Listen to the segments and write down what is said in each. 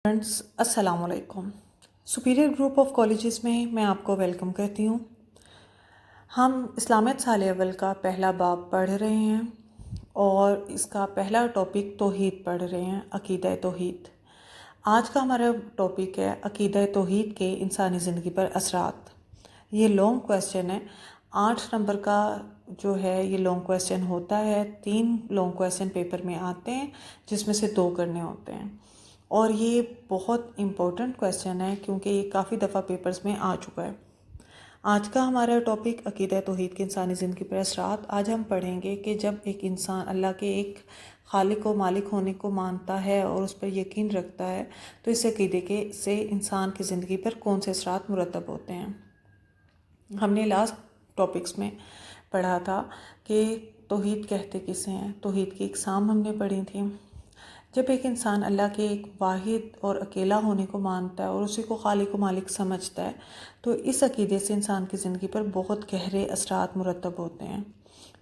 Friends السلام علیکم۔ Superior group of colleges میں آپ کو ویلکم کہتی ہوں۔ ہم اسلامیت سال اول کا پہلا باب پڑھ رہے ہیں اور اس کا پہلا ٹاپک توحید پڑھ رہے ہیں، عقیدہ توحید۔ آج کا ہمارا ٹاپک ہے عقیدہ توحید کے انسانی زندگی پر اثرات۔ یہ لانگ کویسچن ہے، 8 نمبر کا جو ہے یہ لانگ کویسچن ہوتا ہے۔ 3 لانگ کویسچن پیپر میں آتے ہیں جس میں سے 2 کرنے ہوتے ہیں، اور یہ بہت امپورٹنٹ کویسچن ہے کیونکہ یہ کافی دفعہ پیپرز میں آ چکا ہے۔ آج کا ہمارا ٹاپک عقیدہ توحید کے انسانی زندگی پر اثرات۔ آج ہم پڑھیں گے کہ جب ایک انسان اللہ کے ایک خالق و مالک ہونے کو مانتا ہے اور اس پر یقین رکھتا ہے تو اس عقیدے کے سے انسان کی زندگی پر کون سے اثرات مرتب ہوتے ہیں۔ ہم نے لاسٹ ٹاپکس میں پڑھا تھا کہ توحید کہتے کسے ہیں، توحید کی اقسام ہم نے پڑھی تھی۔ جب ایک انسان اللہ کے ایک واحد اور اکیلا ہونے کو مانتا ہے اور اسی کو خالق و مالک سمجھتا ہے تو اس عقیدے سے انسان کی زندگی پر بہت گہرے اثرات مرتب ہوتے ہیں،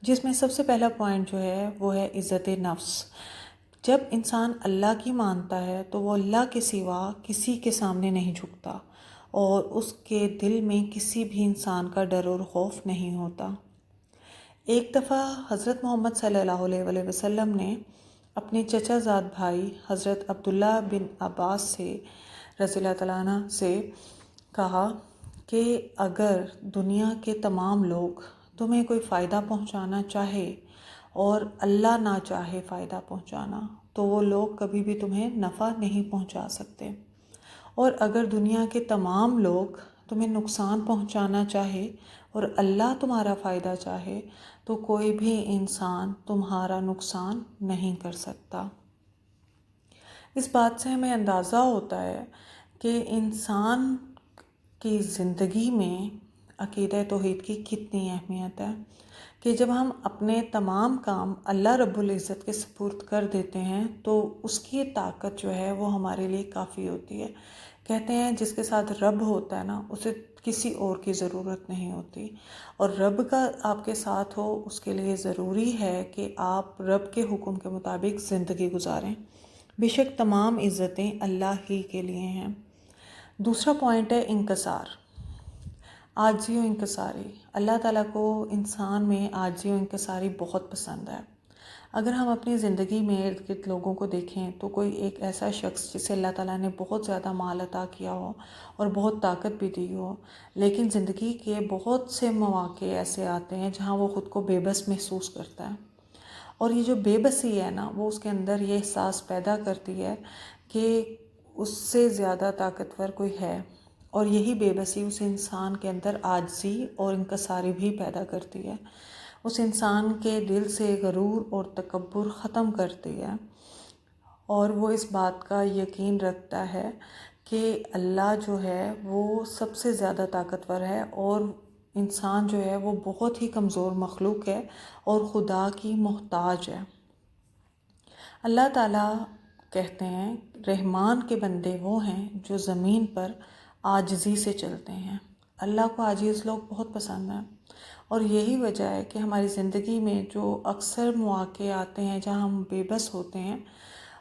جس میں سب سے پہلا پوائنٹ جو ہے وہ ہے عزت نفس۔ جب انسان اللہ کی مانتا ہے تو وہ اللہ کے سوا کسی کے سامنے نہیں جھکتا اور اس کے دل میں کسی بھی انسان کا ڈر اور خوف نہیں ہوتا۔ ایک دفعہ حضرت محمد صلی اللہ علیہ وسلم نے اپنے چچا زاد بھائی حضرت عبداللہ بن عباس سے رضی اللہ تعالیٰ عنہ سے کہا کہ اگر دنیا کے تمام لوگ تمہیں کوئی فائدہ پہنچانا چاہے اور اللہ نہ چاہے فائدہ پہنچانا تو وہ لوگ کبھی بھی تمہیں نفع نہیں پہنچا سکتے، اور اگر دنیا کے تمام لوگ تمہیں نقصان پہنچانا چاہے اور اللہ تمہارا فائدہ چاہے تو کوئی بھی انسان تمہارا نقصان نہیں کر سکتا۔ اس بات سے ہمیں اندازہ ہوتا ہے کہ انسان کی زندگی میں عقیدہ توحید کی کتنی اہمیت ہے، کہ جب ہم اپنے تمام کام اللہ رب العزت کے سپرد کر دیتے ہیں تو اس کی طاقت جو ہے وہ ہمارے لیے کافی ہوتی ہے۔ کہتے ہیں جس کے ساتھ رب ہوتا ہے نا اسے کسی اور کی ضرورت نہیں ہوتی، اور رب کا آپ کے ساتھ ہو اس کے لیے ضروری ہے کہ آپ رب کے حکم کے مطابق زندگی گزاریں۔ بے شک تمام عزتیں اللہ ہی کے لیے ہیں۔ دوسرا پوائنٹ ہے انکسار، عاجزی و انکساری۔ اللہ تعالیٰ کو انسان میں عاجزی و انکساری بہت پسند ہے۔ اگر ہم اپنی زندگی میں ارد گرد لوگوں کو دیکھیں تو کوئی ایک ایسا شخص جسے اللہ تعالیٰ نے بہت زیادہ مال عطا کیا ہو اور بہت طاقت بھی دی ہو، لیکن زندگی کے بہت سے مواقع ایسے آتے ہیں جہاں وہ خود کو بے بس محسوس کرتا ہے، اور یہ جو بے بسی ہے نا وہ اس کے اندر یہ احساس پیدا کرتی ہے کہ اس سے زیادہ طاقتور کوئی ہے، اور یہی بے بسی اس انسان کے اندر عاجزی اور انکساری بھی پیدا کرتی ہے، اس انسان کے دل سے غرور اور تکبر ختم کرتی ہے، اور وہ اس بات کا یقین رکھتا ہے کہ اللہ جو ہے وہ سب سے زیادہ طاقتور ہے اور انسان جو ہے وہ بہت ہی کمزور مخلوق ہے اور خدا کی محتاج ہے۔ اللہ تعالیٰ کہتے ہیں رحمان کے بندے وہ ہیں جو زمین پر عاجزی سے چلتے ہیں۔ اللہ کو عاجز لوگ بہت پسند ہیں، اور یہی وجہ ہے کہ ہماری زندگی میں جو اکثر مواقع آتے ہیں جہاں ہم بے بس ہوتے ہیں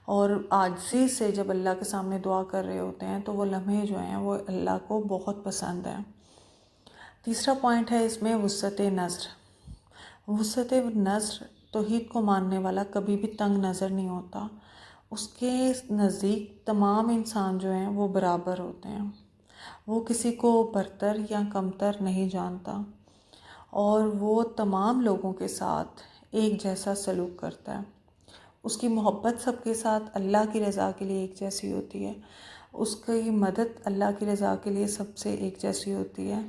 اور عاجزی سے جب اللہ کے سامنے دعا کر رہے ہوتے ہیں تو وہ لمحے جو ہیں وہ اللہ کو بہت پسند ہیں۔ تیسرا پوائنٹ ہے اس میں وسعت نظر۔ وسعت نظر، توحید کو ماننے والا کبھی بھی تنگ نظر نہیں ہوتا، اس کے نزدیک تمام انسان جو ہیں وہ برابر ہوتے ہیں، وہ کسی کو برتر یا کمتر نہیں جانتا، اور وہ تمام لوگوں کے ساتھ ایک جیسا سلوک کرتا ہے۔ اس کی محبت سب کے ساتھ اللہ کی رضا کے لیے ایک جیسی ہوتی ہے، اس کی مدد اللہ کی رضا کے لیے سب سے ایک جیسی ہوتی ہے۔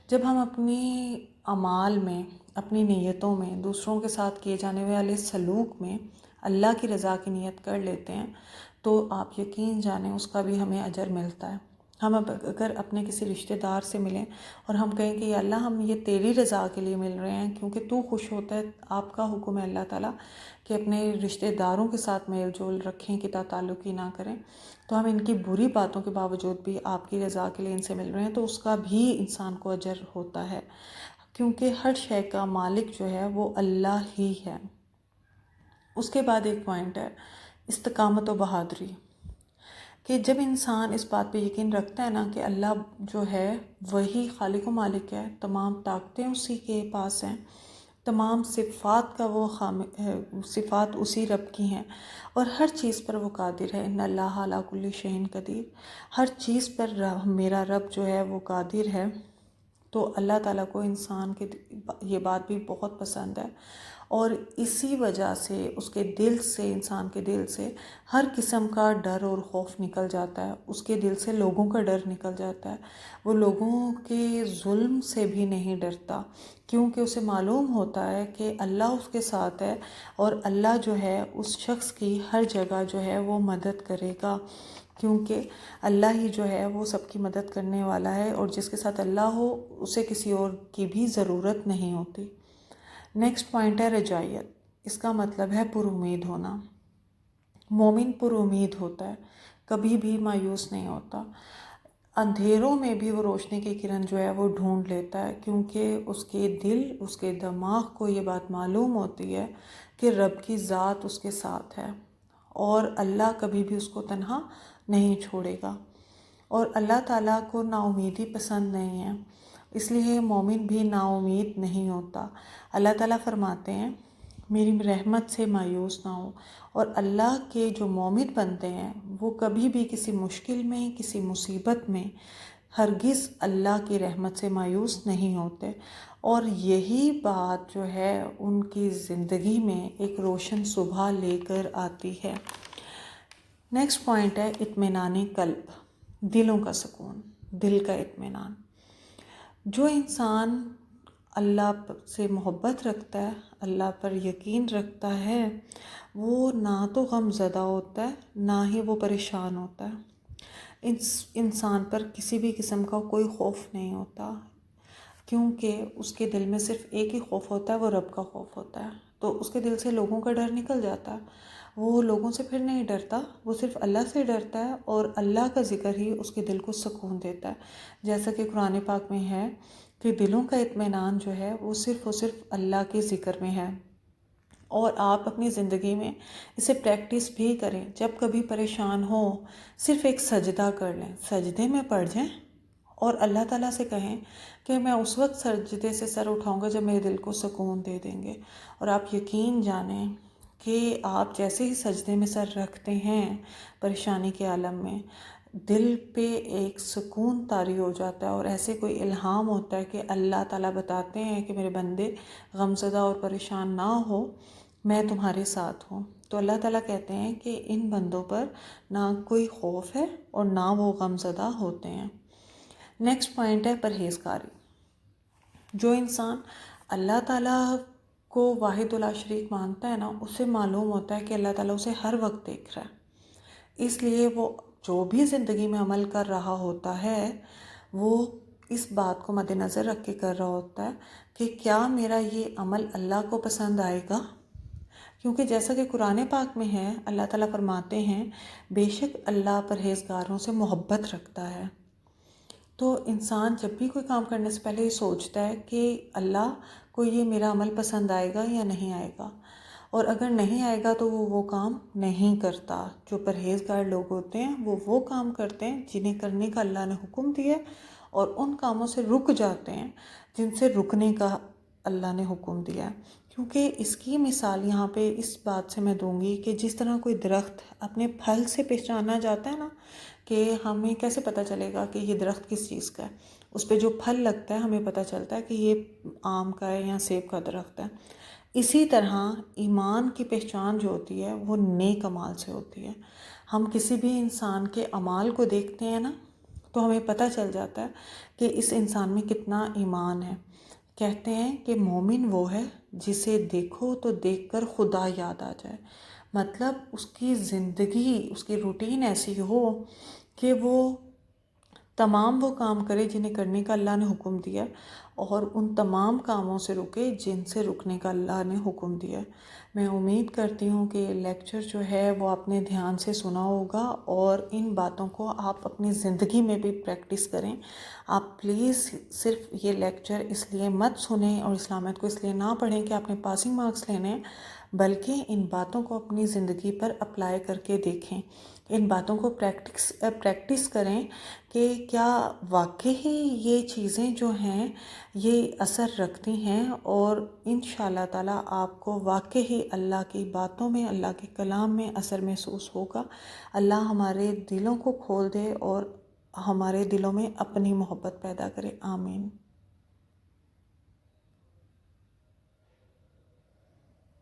جب ہم اپنی اعمال میں، اپنی نیتوں میں، دوسروں کے ساتھ کیے جانے والے سلوک میں اللہ کی رضا کی نیت کر لیتے ہیں تو آپ یقین جانیں اس کا بھی ہمیں اجر ملتا ہے۔ ہم اگر اپنے کسی رشتہ دار سے ملیں اور ہم کہیں کہ یا اللہ ہم یہ تیری رضا کے لیے مل رہے ہیں کیونکہ تو خوش ہوتا ہے، آپ کا حکم ہے اللہ تعالیٰ کہ اپنے رشتہ داروں کے ساتھ میل جول رکھیں، قطع تعلقی نہ کریں، تو ہم ان کی بری باتوں کے باوجود بھی آپ کی رضا کے لیے ان سے مل رہے ہیں تو اس کا بھی انسان کو اجر ہوتا ہے، کیونکہ ہر شے کا مالک جو ہے وہ اللہ ہی ہے۔ اس کے بعد ایک پوائنٹ ہے استقامت و بہادری۔ کہ جب انسان اس بات پہ یقین رکھتا ہے نا کہ اللہ جو ہے وہی خالق و مالک ہے، تمام طاقتیں اسی کے پاس ہیں، تمام صفات کا وہ صفات اسی رب کی ہیں، اور ہر چیز پر وہ قادر ہے، ان اللہ علی کل شیء قدیر، ہر چیز پر میرا رب جو ہے وہ قادر ہے، تو اللہ تعالیٰ کو انسان کے یہ بات بھی بہت پسند ہے، اور اسی وجہ سے اس کے دل سے، انسان کے دل سے ہر قسم کا ڈر اور خوف نکل جاتا ہے، اس کے دل سے لوگوں کا ڈر نکل جاتا ہے، وہ لوگوں کے ظلم سے بھی نہیں ڈرتا، کیونکہ اسے معلوم ہوتا ہے کہ اللہ اس کے ساتھ ہے، اور اللہ جو ہے اس شخص کی ہر جگہ جو ہے وہ مدد کرے گا، کیونکہ اللہ ہی جو ہے وہ سب کی مدد کرنے والا ہے، اور جس کے ساتھ اللہ ہو اسے کسی اور کی بھی ضرورت نہیں ہوتی۔ نیکسٹ پوائنٹ ہے رجائیت، اس کا مطلب ہے پر امید ہونا۔ مومن پر امید ہوتا ہے، کبھی بھی مایوس نہیں ہوتا، اندھیروں میں بھی وہ روشنی کی کرن جو ہے وہ ڈھونڈ لیتا ہے، کیونکہ اس کے دل، اس کے دماغ کو یہ بات معلوم ہوتی ہے کہ رب کی ذات اس کے ساتھ ہے، اور اللہ کبھی بھی اس کو تنہا نہیں چھوڑے گا، اور اللہ تعالیٰ کو نا امیدی پسند نہیں ہے، اس لیے مومن بھی نا امید نہیں ہوتا۔ اللہ تعالیٰ فرماتے ہیں میری رحمت سے مایوس نہ ہو، اور اللہ کے جو مومن بنتے ہیں وہ کبھی بھی کسی مشکل میں، کسی مصیبت میں ہرگز اللہ کی رحمت سے مایوس نہیں ہوتے، اور یہی بات جو ہے ان کی زندگی میں ایک روشن صبح لے کر آتی ہے۔ نیکسٹ پوائنٹ ہے اطمینان قلب، دلوں کا سکون، دل کا اطمینان۔ جو انسان اللہ سے محبت رکھتا ہے، اللہ پر یقین رکھتا ہے، وہ نہ تو غم زدہ ہوتا ہے، نہ ہی وہ پریشان ہوتا ہے، انسان پر کسی بھی قسم کا کوئی خوف نہیں ہوتا، کیونکہ اس کے دل میں صرف ایک ہی خوف ہوتا ہے، وہ رب کا خوف ہوتا ہے، تو اس کے دل سے لوگوں کا ڈر نکل جاتا ہے، وہ لوگوں سے پھر نہیں ڈرتا، وہ صرف اللہ سے ڈرتا ہے، اور اللہ کا ذکر ہی اس کے دل کو سکون دیتا ہے، جیسا کہ قرآن پاک میں ہے کہ دلوں کا اطمینان جو ہے وہ صرف اور صرف اللہ کے ذکر میں ہے، اور آپ اپنی زندگی میں اسے پریکٹس بھی کریں، جب کبھی پریشان ہو صرف ایک سجدہ کر لیں، سجدے میں پڑ جائیں، اور اللہ تعالیٰ سے کہیں کہ میں اس وقت سجدے سے سر اٹھاؤں گا جب میرے دل کو سکون دے دیں گے، اور آپ یقین جانیں کہ آپ جیسے ہی سجدے میں سر رکھتے ہیں پریشانی کے عالم میں، دل پہ ایک سکون طاری ہو جاتا ہے، اور ایسے کوئی الہام ہوتا ہے کہ اللہ تعالیٰ بتاتے ہیں کہ میرے بندے غمزدہ اور پریشان نہ ہو، میں تمہارے ساتھ ہوں، تو اللہ تعالیٰ کہتے ہیں کہ ان بندوں پر نہ کوئی خوف ہے اور نہ وہ غمزدہ ہوتے ہیں۔ نیکسٹ پوائنٹ ہے پرہیزگاری۔ جو انسان اللہ تعالیٰ کو واحد لا شریک مانتا ہے نا، اسے معلوم ہوتا ہے کہ اللہ تعالیٰ اسے ہر وقت دیکھ رہا ہے، اس لیے وہ جو بھی زندگی میں عمل کر رہا ہوتا ہے وہ اس بات کو مد نظر رکھ کے کر رہا ہوتا ہے کہ کیا میرا یہ عمل اللہ کو پسند آئے گا، کیونکہ جیسا کہ قرآن پاک میں ہے اللہ تعالیٰ فرماتے ہیں بے شک اللہ پرہیزگاروں سے محبت رکھتا ہے، تو انسان جب بھی کوئی کام کرنے سے پہلے یہ سوچتا ہے کہ اللہ کو یہ میرا عمل پسند آئے گا یا نہیں آئے گا، اور اگر نہیں آئے گا تو وہ کام نہیں کرتا۔ جو پرہیزگار لوگ ہوتے ہیں وہ کام کرتے ہیں جنہیں کرنے کا اللہ نے حکم دیا، اور ان کاموں سے رک جاتے ہیں جن سے رکنے کا اللہ نے حکم دیا ہے، کیونکہ اس کی مثال یہاں پہ اس بات سے میں دوں گی کہ جس طرح کوئی درخت اپنے پھل سے پہچانا جاتا ہے نا، کہ ہمیں کیسے پتہ چلے گا کہ یہ درخت کس چیز کا ہے، اس پہ جو پھل لگتا ہے ہمیں پتہ چلتا ہے کہ یہ آم کا ہے یا سیب کا درخت ہے، اسی طرح ایمان کی پہچان جو ہوتی ہے وہ نیک اعمال سے ہوتی ہے۔ ہم کسی بھی انسان کے اعمال کو دیکھتے ہیں نا تو ہمیں پتہ چل جاتا ہے کہ اس انسان میں کتنا ایمان ہے۔ کہتے ہیں کہ مومن وہ ہے جسے دیکھو تو دیکھ کر خدا یاد آ جائے، مطلب اس کی زندگی، اس کی روٹین ایسی ہو کہ وہ تمام وہ کام کرے جنہیں کرنے کا اللہ نے حکم دیا، اور ان تمام کاموں سے رکے جن سے رکنے کا اللہ نے حکم دیا۔ میں امید کرتی ہوں کہ یہ لیکچر جو ہے وہ آپ نے دھیان سے سنا ہوگا، اور ان باتوں کو آپ اپنی زندگی میں بھی پریکٹس کریں۔ آپ پلیز صرف یہ لیکچر اس لیے مت سنیں اور اسلامیت کو اس لیے نہ پڑھیں کہ آپ نے پاسنگ مارکس لینے ہیں، بلکہ ان باتوں کو اپنی زندگی پر اپلائی کر کے دیکھیں ان باتوں کو پریکٹس کریں کہ کیا واقعی یہ چیزیں جو ہیں یہ اثر رکھتی ہیں، اور انشاءاللہ تعالیٰ آپ کو واقعی اللہ کی باتوں میں، اللہ کے کلام میں اثر محسوس ہوگا۔ اللہ ہمارے دلوں کو کھول دے اور ہمارے دلوں میں اپنی محبت پیدا کرے، آمین۔